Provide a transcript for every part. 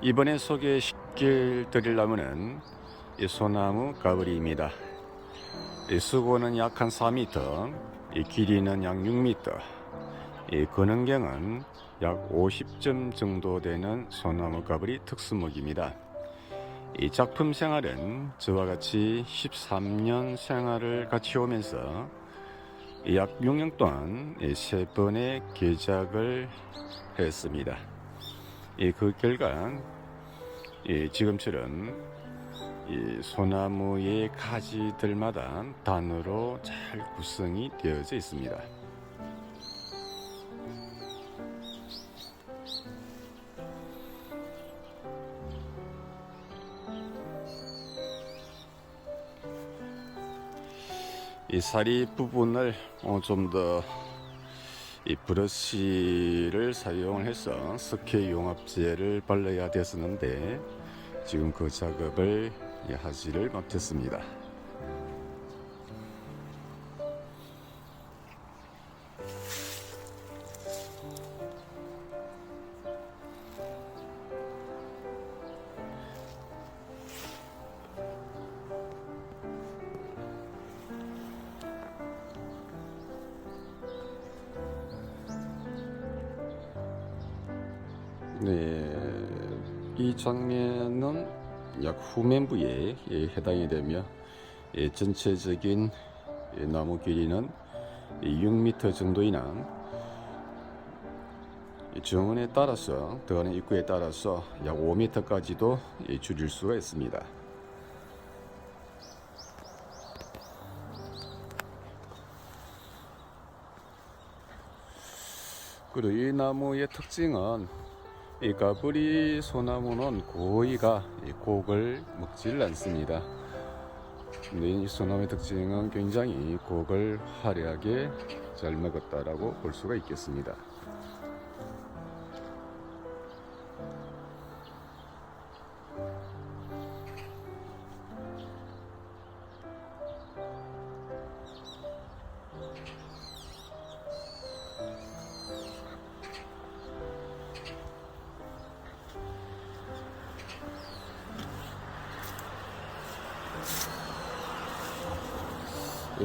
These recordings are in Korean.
이번에 소개시켜 드릴 나무는 이 소나무 가브리입니다. 이 수고는 약 한 4m, 이 길이는 약 6m, 이 근원경은 약 50점 정도 되는 소나무 가브리 특수목입니다. 이 작품 생활은 저와 같이 13년 생활을 같이 오면서 약 6년 동안 3번의 개작을 했습니다. 그 결과 지금처럼 이 소나무의 가지들마다 단으로 잘 구성이 되어져 있습니다. 이 사리 부분을 좀 더 이 브러쉬를 사용을 해서 석회 용합제를 발라야 됐었는데 지금 그 작업을 하지를 못했습니다. 이 장면은 약 후면부에 해당이 되며 전체적인 나무 길이는 6m 정도이나 정원에 따라서 들어가는 입구에 따라서 약 5m까지도 줄일 수가 있습니다. 그리고 이 나무의 특징은 이 가브리 소나무는 거의가 곡을 먹질 않습니다. 근데 이 소나무의 특징은 굉장히 곡을 화려하게 잘 먹었다라고 볼 수가 있겠습니다.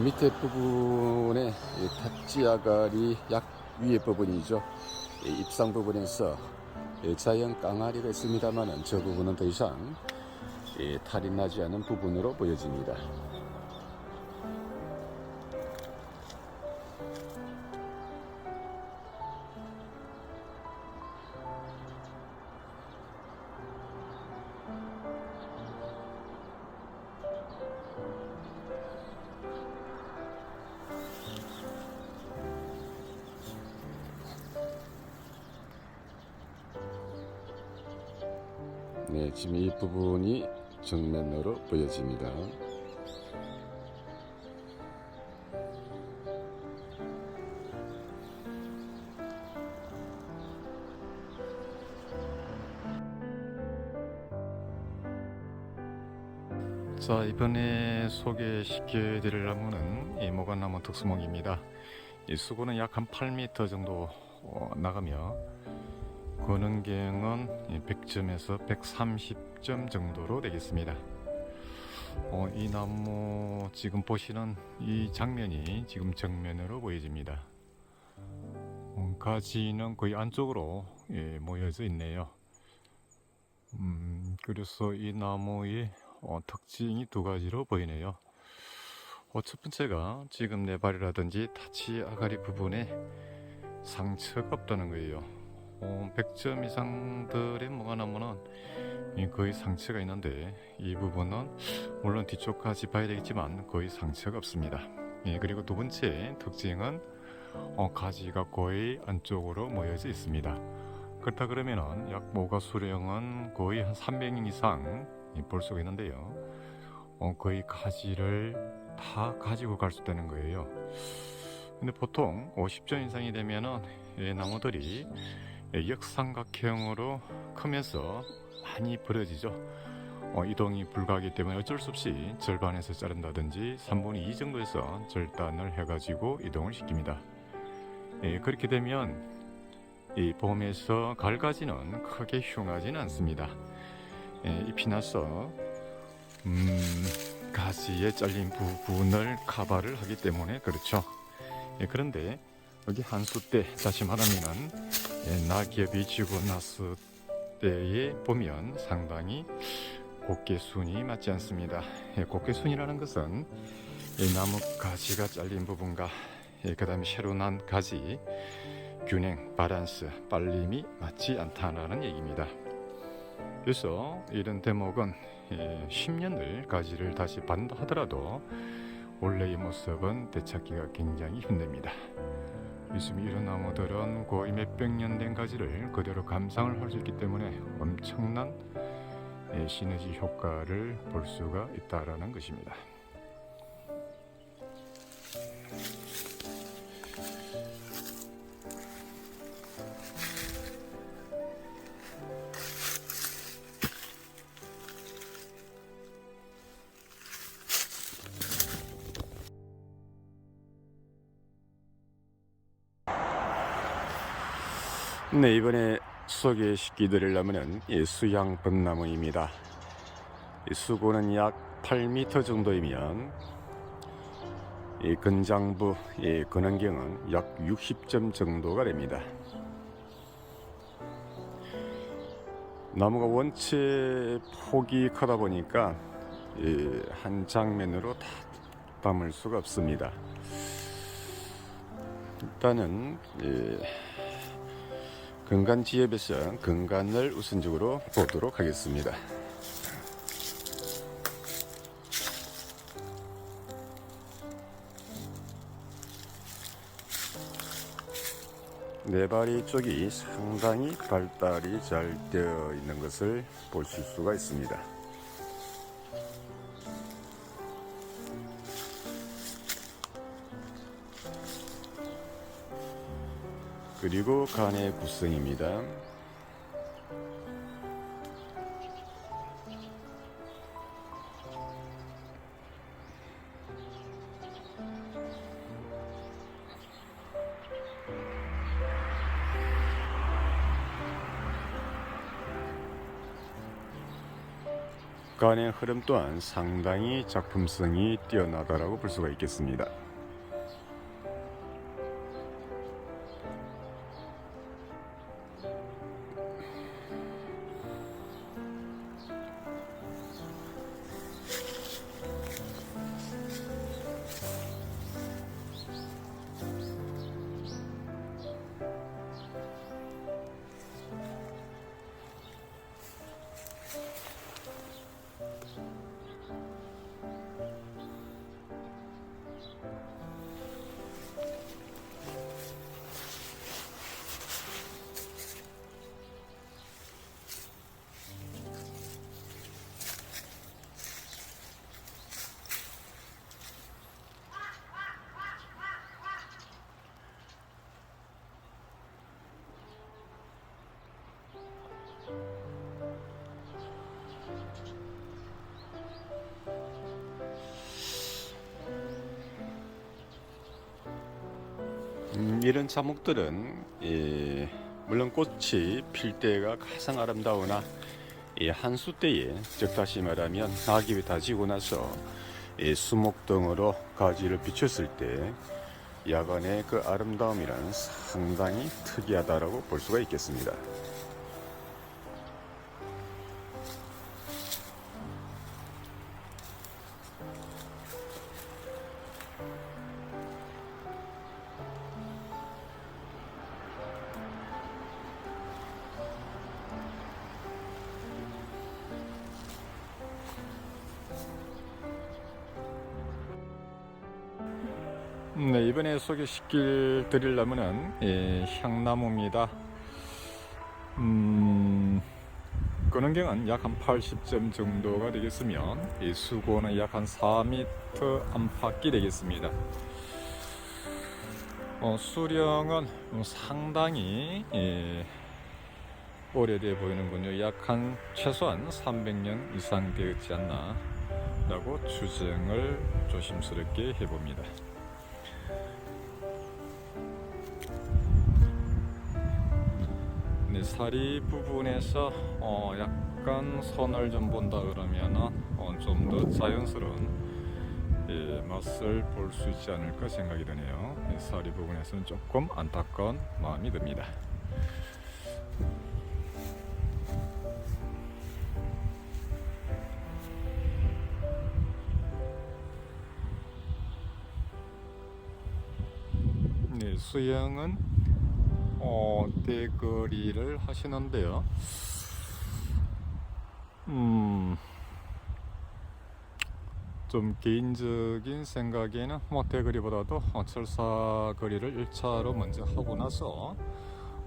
밑에 부분에 탑지 아가리 약 위에 부분이죠. 입상 부분에서 자연 깡아리가 있습니다만 저 부분은 더 이상 탈이 나지 않은 부분으로 보여집니다. 지금 이 부분이 정면으로 보여집니다. 자, 이번에 소개시켜 드릴 나무는 이 모간나무 특수목입니다. 이 수고는 약 한 8m 정도 나가며 근원경은 100점에서 130점 정도로 되겠습니다. 이 나무 지금 보시는 이 장면이 지금 정면으로 보여집니다. 가지는 거의 안쪽으로 모여져 있네요. 그래서 이 나무의 특징이 두 가지로 보이네요. 첫 번째가 지금 네발이라든지 타치 아가리 부분에 상처가 없다는 거예요. 100점 이상들의 모가나무는 거의 상처가 있는데 이 부분은 물론 뒤쪽까지 봐야 되겠지만 거의 상처가 없습니다. 그리고 두 번째 특징은 가지가 거의 안쪽으로 모여져 있습니다. 그렇다 그러면은 약 모가 수령은 거의 한 300년 이상 볼 수가 있는데요. 거의 가지를 다 가지고 갈 수 있다는 거예요. 근데 보통 50점 이상이 되면은 나무들이 역삼각형으로 크면서 많이 벌어지죠. 이동이 불가하기 때문에 어쩔 수 없이 절반에서 자른다든지 3분의 2 정도에서 절단을 해가지고 이동을 시킵니다. 그렇게 되면 이 봄에서 가을까지는 크게 흉하지는 않습니다. 잎이 나서 가지에 잘린 부분을 커버를 하기 때문에 그렇죠. 그런데 여기 한수 때, 다시 말하면은 낙엽이 지고 났을 때에 보면 상당히 곡개순이 맞지 않습니다. 곡개순이라는 것은 나무 가지가 잘린 부분과 그 다음에 새로 난 가지 균형, 바란스, 빨림이 맞지 않다는 얘기입니다. 그래서 이런 대목은 10년을 가지를 다시 받는다 하더라도 원래의 모습은 되찾기가 굉장히 힘듭니다. 있으면 이런 나무들은 거의 몇백 년 된 가지를 그대로 감상을 할 수 있기 때문에 엄청난 시너지 효과를 볼 수가 있다라는 것입니다. 네, 이번에 소개시켜드릴 나무는 수양 벚나무입니다. 수고는 약 8m 정도이면 근장부 근원경은 약 60점 정도가 됩니다. 나무가 원체 폭이 크다 보니까 한 장면으로 다 담을 수가 없습니다. 일단은 근간지엽에서 근간을 우선적으로 보도록 하겠습니다. 네바리 쪽이 상당히 발달이 잘 되어 있는 것을 보실 수가 있습니다. 그리고 간의 구성입니다. 간의 흐름 또한 상당히 작품성이 뛰어나다라고 볼 수가 있겠습니다. 이런 자목들은 물론 꽃이 필 때가 가장 아름다우나 한수 때에, 즉 다시 말하면 낙엽이 다 지고 나서 수목 등으로 가지를 비췄을 때 야간의 그 아름다움이란 상당히 특이하다라고 볼 수가 있겠습니다. 네, 이번에 소개시켜 드릴 나무는 향나무입니다. 근원경은 약 한 80점 정도가 되겠으면 이 수고는 약 한 4m 안팎이 되겠습니다. 수령은 상당히 오래돼 보이는군요. 약 한 최소한 300년 이상 되었지 않나 라고 추정을 조심스럽게 해봅니다. 사리 부분에서 약간 선을 좀 본다 그러면은 좀 더 자연스러운 맛을 볼 수 있지 않을까 생각이 드네요. 사리 부분에서는 조금 안타까운 마음이 듭니다. 네, 수영은 대거리를 하시는데요. 좀 개인적인 생각에는 대거리보다도 철사거리를 1차로 먼저 하고 나서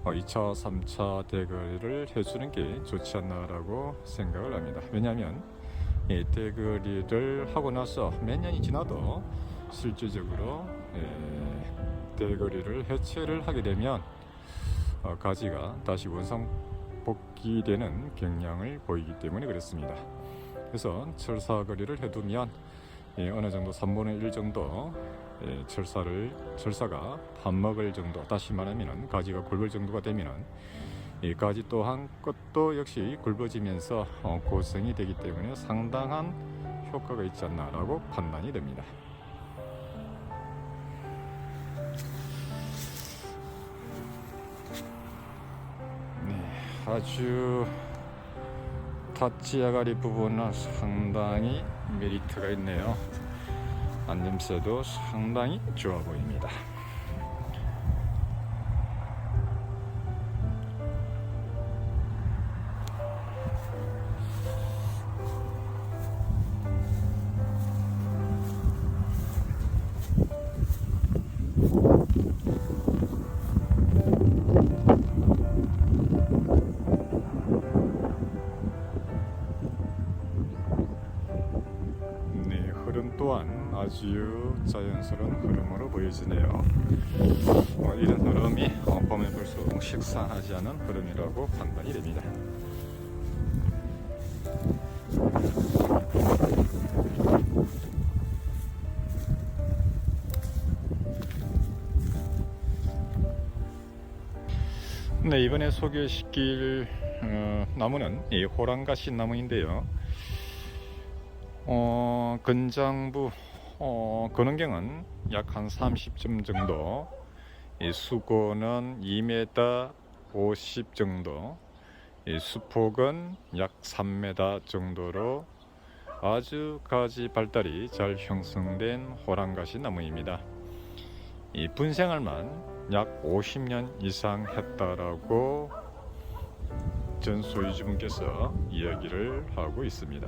2차, 3차 대거리를 해주는 게 좋지 않나라고 생각을 합니다. 왜냐하면 이 대거리를 하고 나서 몇 년이 지나도 실질적으로 대거리를 해체를 하게 되면 가지가 다시 원상 복귀되는 경향을 보이기 때문에 그렇습니다. 그래서 철사거리를 해두면 어느 정도 3분의 1 정도 철사가 밥 먹을 정도, 다시 말하면 가지가 굵을 정도가 되면 이 가지 또한 끝도 역시 굵어지면서 고성이 되기 때문에 상당한 효과가 있지 않나라고 판단이 됩니다. 아주 타치아가리 부분은 상당히 메리트가 있네요. 안냄새도 상당히 좋아 보입니다. 흐름 또한 아주 자연스러운 흐름으로 보여지네요. 이런 흐름이 보면 볼수록 식상하지 않은 흐름이라고 판단이 됩니다. 네, 이번에 소개시킬 나무는 이 호랑가시 나무인데요. 근장부 근원경은 약 한 30점 정도, 이 수고는 2m 50 정도, 이 수폭은 약 3m 정도로 아주 가지 발달이 잘 형성된 호랑가시 나무입니다. 이 분생을만 약 50년 이상 했다라고 전 소유주분께서 이야기를 하고 있습니다.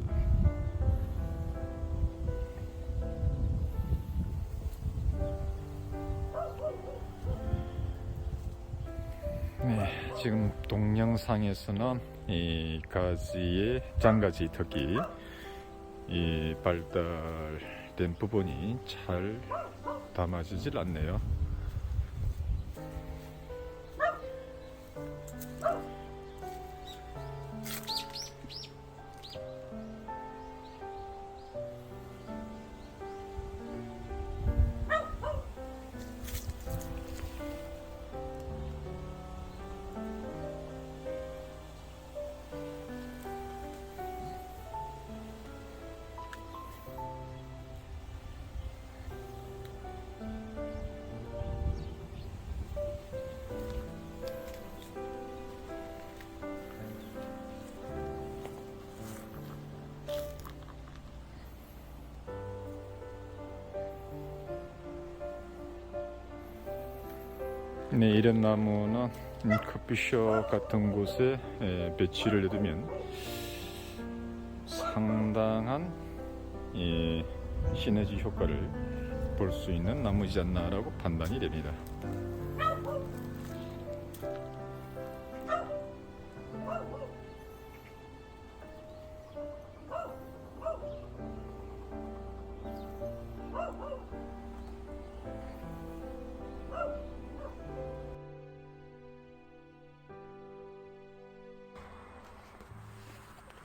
네, 지금 동영상에서는 이 가지의 장가지 특히 이 발달된 부분이 잘 담아지질 않네요. 네, 이런 나무는 커피숍 같은 곳에 배치를 해두면 상당한 시너지 효과를 볼 수 있는 나무이지 않나라고 판단이 됩니다.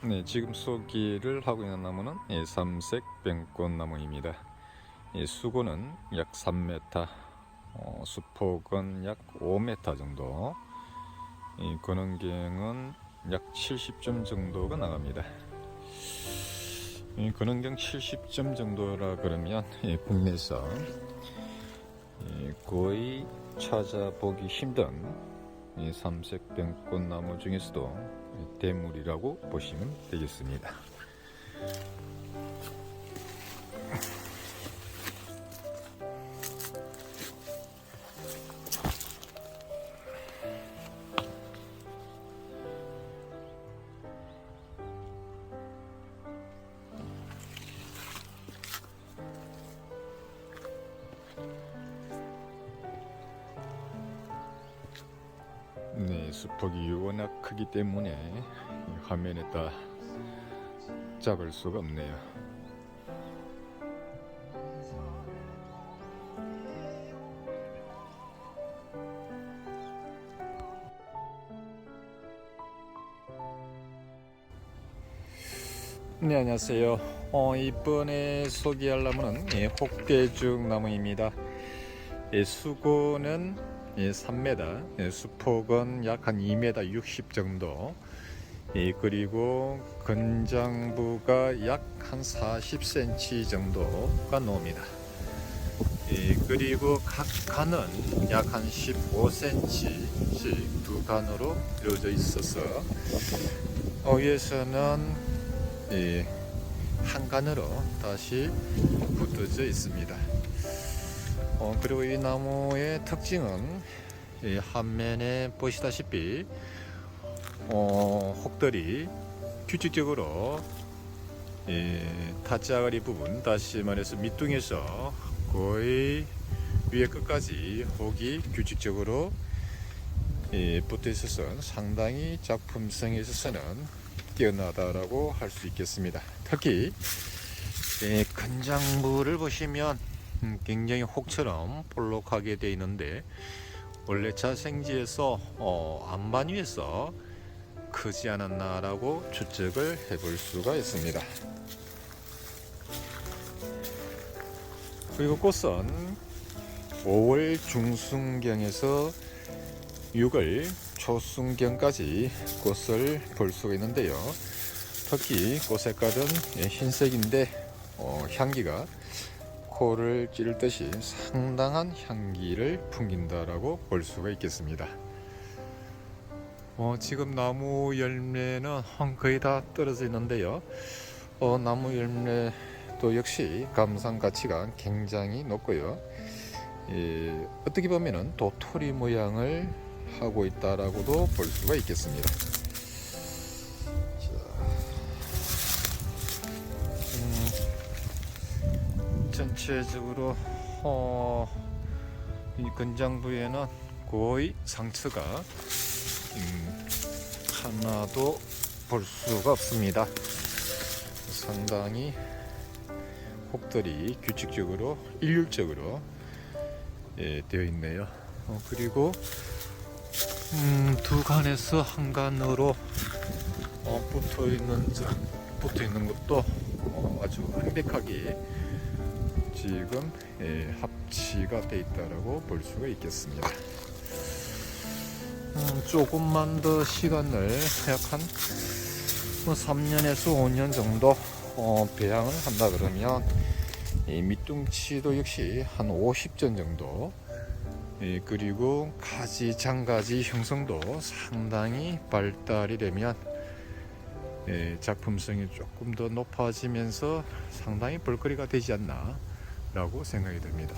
네, 지금 소개를 하고 있는 나무는 삼색 병꽃나무입니다. 수고는 약 3m, 수폭은 약 5m 정도, 이 근원경은 약 70점 정도가 나갑니다. 이 근원경 70점 정도라 그러면 국내에서 거의 찾아보기 힘든 이 삼색병꽃 나무 중에서도 대물이라고 보시면 되겠습니다. 네, 수폭이 워낙 크기 때문에 화면에다 잡을 수가 없네요. 네, 안녕하세요. 이번에 소개할 나무는 혹대죽 나무입니다. 수고는 3m, 수폭은 약 한 2m 60 정도, 그리고 근장부가 약 한 40cm 정도가 나옵니다. 그리고 각 간은 약 한 15cm씩 두 간으로 되어져 있어서 위에서는 한 간으로 다시 붙어져 있습니다. 그리고 이 나무의 특징은 한면에 보시다시피 혹들이 규칙적으로 타짜가리 부분, 다시 말해서 밑둥에서 거의 위에 끝까지 혹이 규칙적으로 붙어 있어서 상당히 작품성에 있어서는 뛰어나다라고 할 수 있겠습니다. 특히 근장부를 보시면 굉장히 혹처럼 볼록하게 되어 있는데 원래 자생지에서 안반 위에서 크지 않았나라고 추측을 해볼 수가 있습니다. 그리고 꽃은 5월 중순경에서 6월 초순경까지 꽃을 볼 수가 있는데요. 특히 꽃 색깔은 흰색인데 향기가 코를 찌르듯이 상당한 향기를 풍긴다라고 볼 수가 있겠습니다. 지금 나무 열매는 거의 다 떨어져 있는데요. 나무 열매도 역시 감상 가치가 굉장히 높고요. 어떻게 보면은 도토리 모양을 하고 있다라고도 볼 수가 있겠습니다. 전체적으로 이 근장부에는 거의 상처가 하나도 볼 수가 없습니다. 상당히 혹들이 규칙적으로 일률적으로 되어 있네요. 그리고 두 간에서 한 간으로 붙어 있는 것도 아주 완벽하게 지금 합치가 되어 있다라고 볼 수가 있겠습니다. 조금만 더 시간을 약 한 3년에서 5년 정도 배양을 한다 그러면 밑둥치도 역시 한 50전 정도, 그리고 가지 장가지 형성도 상당히 발달이 되면 작품성이 조금 더 높아지면서 상당히 볼거리가 되지 않나 라고 생각이 듭니다.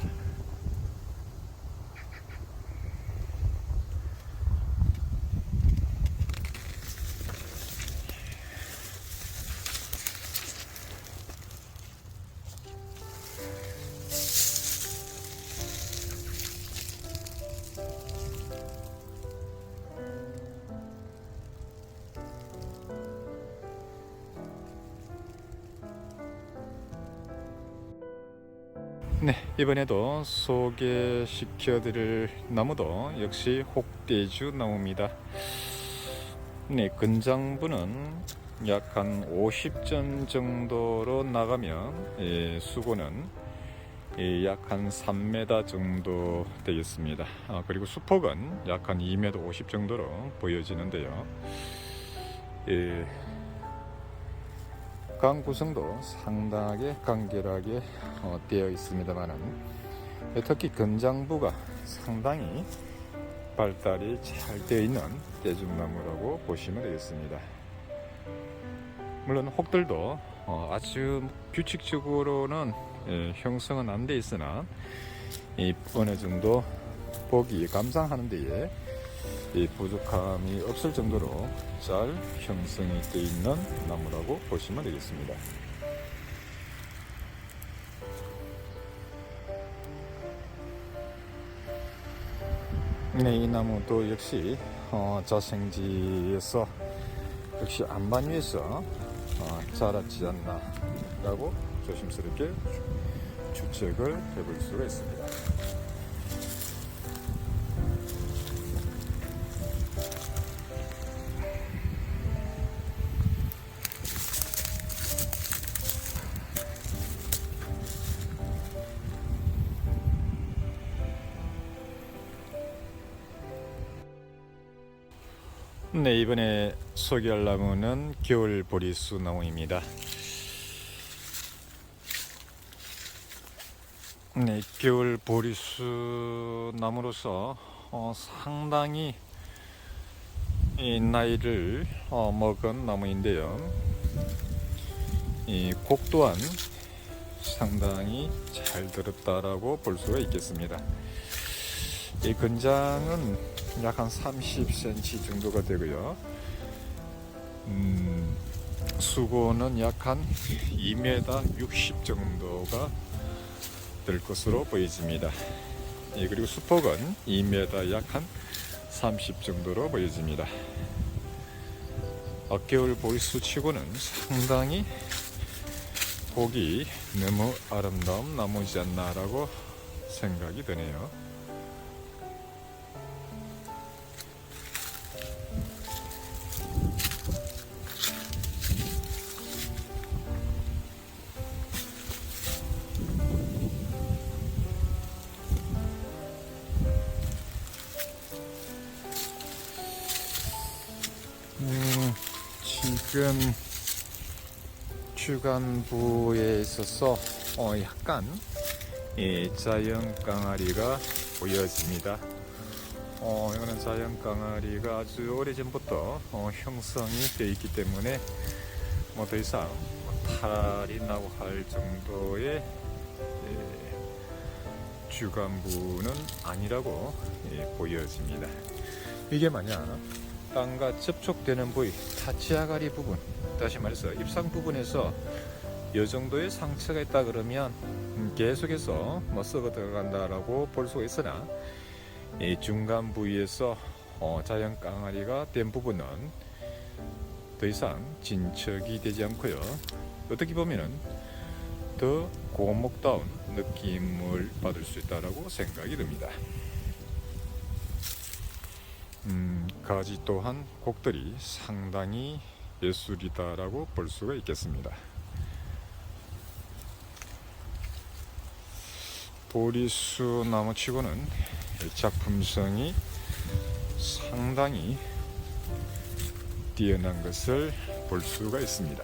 네, 이번에도 소개시켜 드릴 나무도 역시 혹대주 나무입니다. 네, 근장부는 약 한 50전 정도로 나가면 수고는 약 한 3m 정도 되겠습니다. 그리고 수폭은 약 한 2m 50 정도로 보여지는데요. 강 구성도 상당하게 간결하게 되어 있습니다만은, 특히 근장부가 상당히 발달이 잘 되어 있는 대중나무라고 보시면 되겠습니다. 물론 혹들도 아주 규칙적으로는 형성은 안 돼 있으나 어느 정도 보기 감상하는 데에 부족함이 없을 정도로 잘 형성이 되어 있는 나무라고 보시면 되겠습니다. 네, 이 나무도 역시 자생지에서 역시 안반 위에서 자랐지 않나 라고 조심스럽게 추측을 해볼 수가 있습니다. 네, 이번에 소개할 나무는 겨울 보리수 나무입니다. 네, 겨울 보리수 나무로서 상당히 이 나이를 먹은 나무인데요. 이 곡 또한 상당히 잘 들었다라고 볼 수가 있겠습니다. 이 근장은 약 한 30cm 정도가 되고요. 수고는 약 한 2m 60 정도가 될 것으로 보여집니다. 그리고 수폭은 2m 약 한 30 정도로 보여집니다. 겨울 보리수 치고는 상당히 보기 너무 아름다운 나무지 않나라고 생각이 드네요. 지금 주간부에 있어서 약간 자연 깡아리가 보여집니다. 이거는 자연 깡아리가 아주 오래전부터 형성이 되어 있기 때문에 더 이상 탈이라고 할 정도의 주간부는 아니라고 보여집니다. 이게 만약 땅과 접촉되는 부위, 타치아가리 부분, 다시 말해서 잎상 부분에서 이 정도의 상처가 있다 그러면 계속해서 썩어 들어간다라고 볼 수가 있으나, 이 중간 부위에서 자연 깡아리가 된 부분은 더 이상 진척이 되지 않고요, 어떻게 보면은 더 고목다운 느낌을 받을 수 있다라고 생각이 듭니다. 가지 또한 곡들이 상당히 예술이다라고 볼 수가 있겠습니다. 보리수 나무치고는 작품성이 상당히 뛰어난 것을 볼 수가 있습니다.